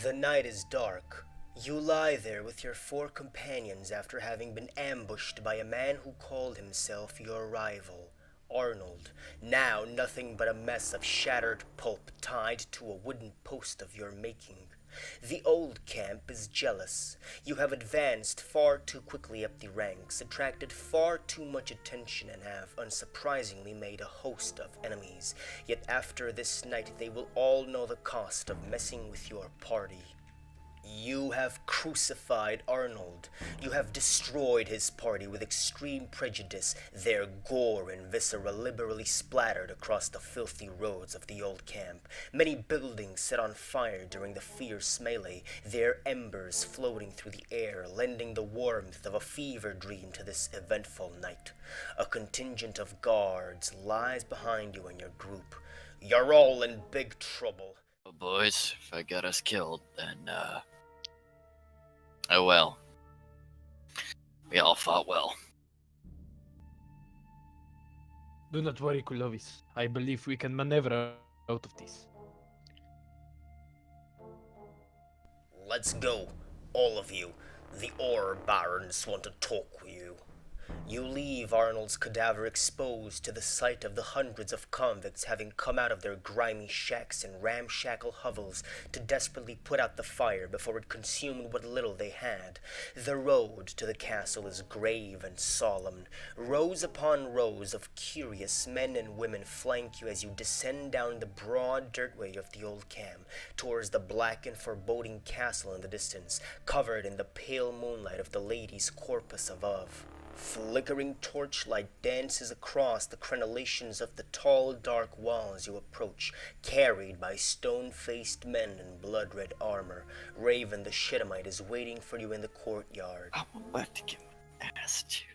The night is dark. You lie there with your 4 companions after having been ambushed by a man who called himself your rival, Arnold, now nothing but a mess of shattered pulp tied to a wooden post of your making. The old camp is jealous. You have advanced far too quickly up the ranks, attracted far too much attention, and have unsurprisingly made a host of enemies. Yet after this night they will all know the cost of messing with your party. You have crucified Arnold. You have destroyed his party with extreme prejudice, their gore and viscera liberally splattered across the filthy roads of the old camp. Many buildings set on fire during the fierce melee, their embers floating through the air, lending the warmth of a fever dream to this eventful night. A contingent of guards lies behind you and your group. You're all in big trouble. Well, boys, if I got us killed, then, oh well. We all fought well. Do not worry, Kulovis. I believe we can maneuver out of this. Let's go, all of you. The ore barons want to talk with you. You leave Arnold's cadaver exposed to the sight of the hundreds of convicts having come out of their grimy shacks and ramshackle hovels to desperately put out the fire before it consumed what little they had. The road to the castle is grave and solemn. Rows upon rows of curious men and women flank you as you descend down the broad dirtway of the old camp towards the black and foreboding castle in the distance, covered in the pale moonlight of the lady's corpus above. Flickering torchlight dances across the crenellations of the tall, dark walls you approach, carried by stone-faced men in blood-red armor. Raven the Shittimite is waiting for you in the courtyard. I'm about to get my ass chewed.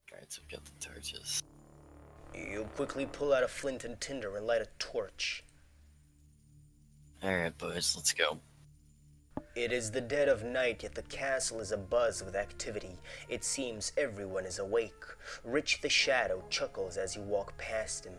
Guards have got the torches. You quickly pull out a flint and tinder and light a torch. Alright, boys, let's go. It is the dead of night, yet the castle is abuzz with activity. It seems everyone is awake. Rich the Shadow chuckles as you walk past him.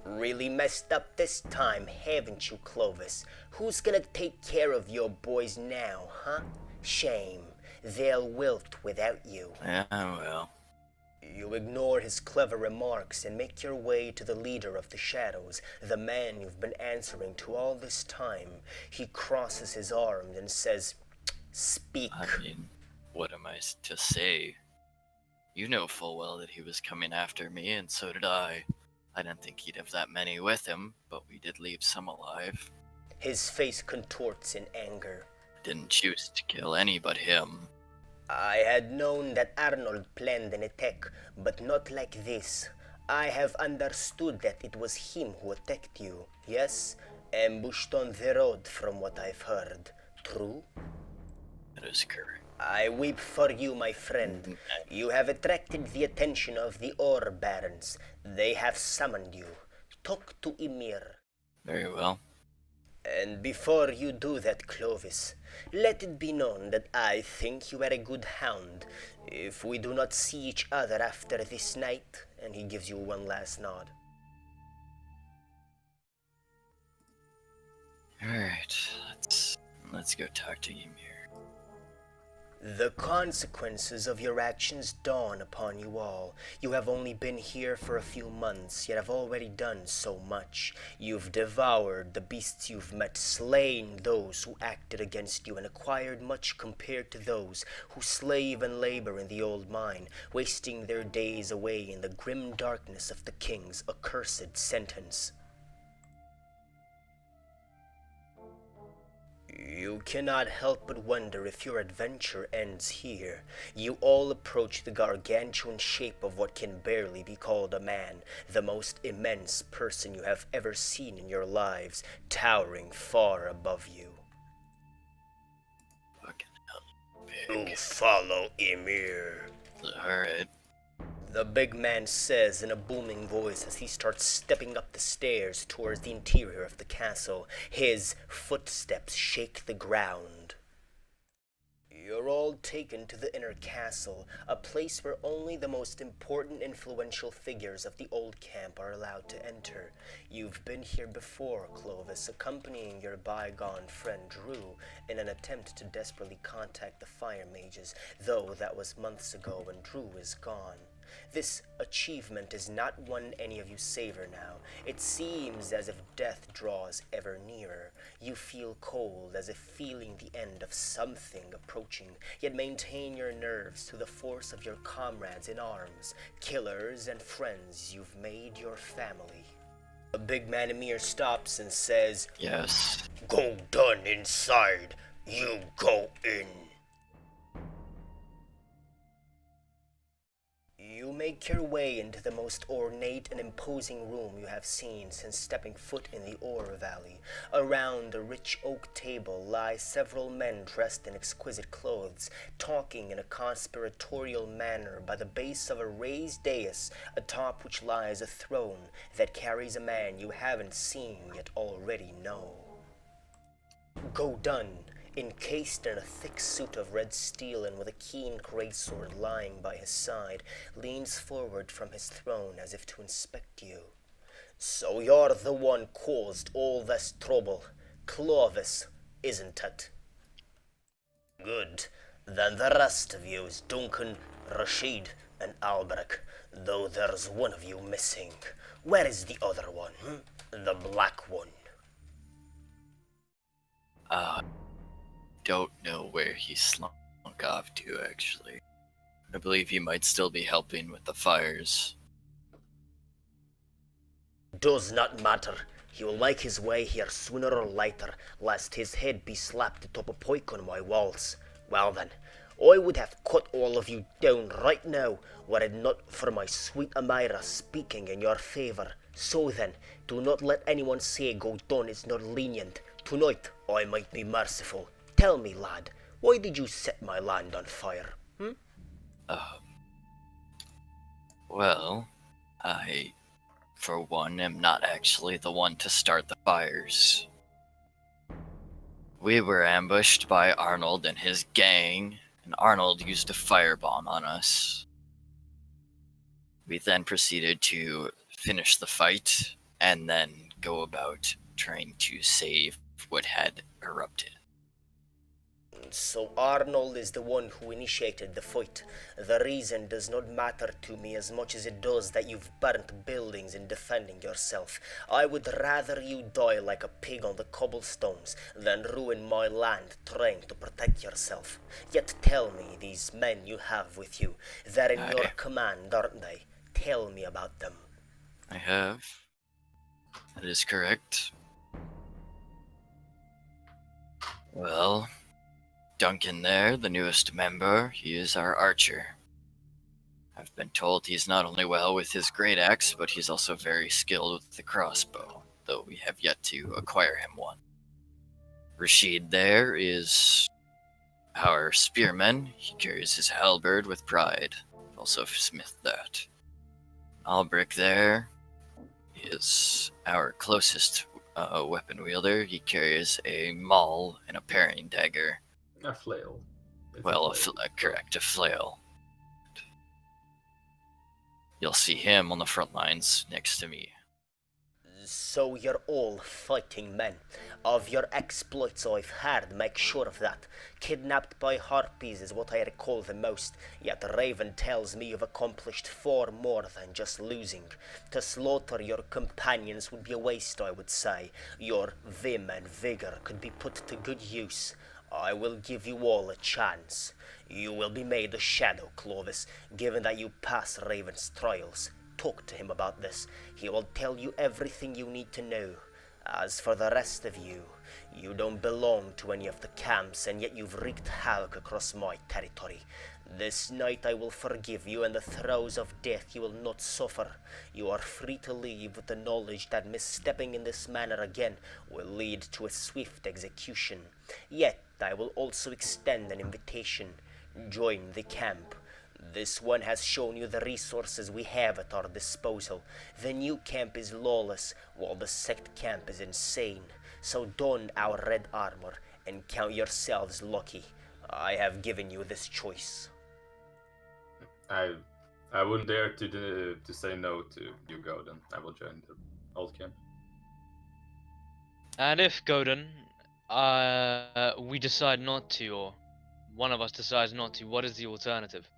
Really messed up this time, haven't you, Clovis? Who's gonna take care of your boys now, huh? Shame. They'll wilt without you. Yeah, well. You ignore his clever remarks and make your way to the leader of the Shadows, the man you've been answering to all this time. He crosses his arms and says, "Speak." I mean, what am I to say? You know full well that he was coming after me, and so did I. I didn't think he'd have that many with him, but we did leave some alive. His face contorts in anger. Didn't choose to kill any but him. I had known that Arnold planned an attack, but not like this. I have understood that it was him who attacked you, yes? Ambushed on the road from what I've heard. True? That is correct. I weep for you, my friend. You have attracted the attention of the ore barons. They have summoned you. Talk to Ymir. Very well. And before you do that, Clovis, let it be known that I think you are a good hound. If we do not see each other after this night, and he gives you one last nod. Alright, let's go talk to Ymir. The consequences of your actions dawn upon you all. You have only been here for a few months, yet have already done so much. You've devoured the beasts you've met, slain those who acted against you, and acquired much compared to those who slave and labor in the old mine, wasting their days away in the grim darkness of the king's accursed sentence. You cannot help but wonder if your adventure ends here. You all approach the gargantuan shape of what can barely be called a man, the most immense person you have ever seen in your lives, towering far above you. Fucking hell, big. You follow Ymir. Alright. The big man says in a booming voice as he starts stepping up the stairs towards the interior of the castle. His footsteps shake the ground. Your You're all taken to the inner castle, a place where only the most important influential figures of the old camp are allowed to enter. You've been here before, Clovis, accompanying your bygone friend Drew in an attempt to desperately contact the fire mages, though that was months ago when Drew is gone. This achievement is not one any of you savor now. It seems as if death draws ever nearer. You feel cold, as if feeling the end of something approaching, yet maintain your nerves to the force of your comrades in arms, killers and friends you've made your family. A big man Emir stops and says, Yes. "Go done inside. You go in." You make your way into the most ornate and imposing room you have seen since stepping foot in the Ore Valley. Around a rich oak table lie several men dressed in exquisite clothes, talking in a conspiratorial manner by the base of a raised dais, atop which lies a throne that carries a man you haven't seen yet already know. Godun, encased in a thick suit of red steel and with a keen greatsword lying by his side, leans forward from his throne as if to inspect you. "So you're the one caused all this trouble, Clovis, isn't it?" "Good. Then the rest of you is Duncan, Rashid, and Albrecht, though there's one of you missing. Where is the other one, The black one." Don't know where he slunk off to, actually. I believe he might still be helping with the fires. "Does not matter. He will make his way here sooner or later, lest his head be slapped atop a pike on my walls. Well then, I would have cut all of you down right now, were it not for my sweet Amira speaking in your favor. So then, do not let anyone say Godun is not lenient. Tonight, I might be merciful. Tell me, lad, why did you set my land on fire, Well, I, for one, am not actually the one to start the fires. We were ambushed by Arnold and his gang, and Arnold used a firebomb on us. We then proceeded to finish the fight, and then go about trying to save what had erupted. So Arnold is the one who initiated the fight. The reason does not matter to me as much as it does that you've burnt buildings in defending yourself. I would rather you die like a pig on the cobblestones than ruin my land trying to protect yourself. Yet tell me, these men you have with you, they're in your command, aren't they? Tell me about them. I have. That is correct. Well, Duncan there, the newest member, he is our archer. I've been told he's not only well with his great axe, but he's also very skilled with the crossbow, though we have yet to acquire him one. Rashid there is our spearman. He carries his halberd with pride, also smith that. Albrecht there is our closest weapon wielder. He carries a maul and a parrying dagger. A flail. Well, correct, a flail. You'll see him on the front lines next to me. So you're all fighting men. Of your exploits I've heard, make sure of that. Kidnapped by harpies is what I recall the most, yet Raven tells me you've accomplished far more than just losing. To slaughter your companions would be a waste, I would say. Your vim and vigor could be put to good use. I will give you all a chance. You will be made a shadow, Clovis, given that you pass Raven's trials. Talk to him about this. He will tell you everything you need to know. As for the rest of you, you don't belong to any of the camps, and yet you've wreaked havoc across my territory. This night I will forgive you, and the throes of death you will not suffer. You are free to leave with the knowledge that misstepping in this manner again will lead to a swift execution. Yet I will also extend an invitation. Join the camp. This one has shown you the resources we have at our disposal. The new camp is lawless, while the sect camp is insane. So don our red armor and count yourselves lucky. I have given you this choice. I wouldn't dare to say no to you, Godin. I will join the old camp. And if, Godin, we decide not to, or one of us decides not to, what is the alternative?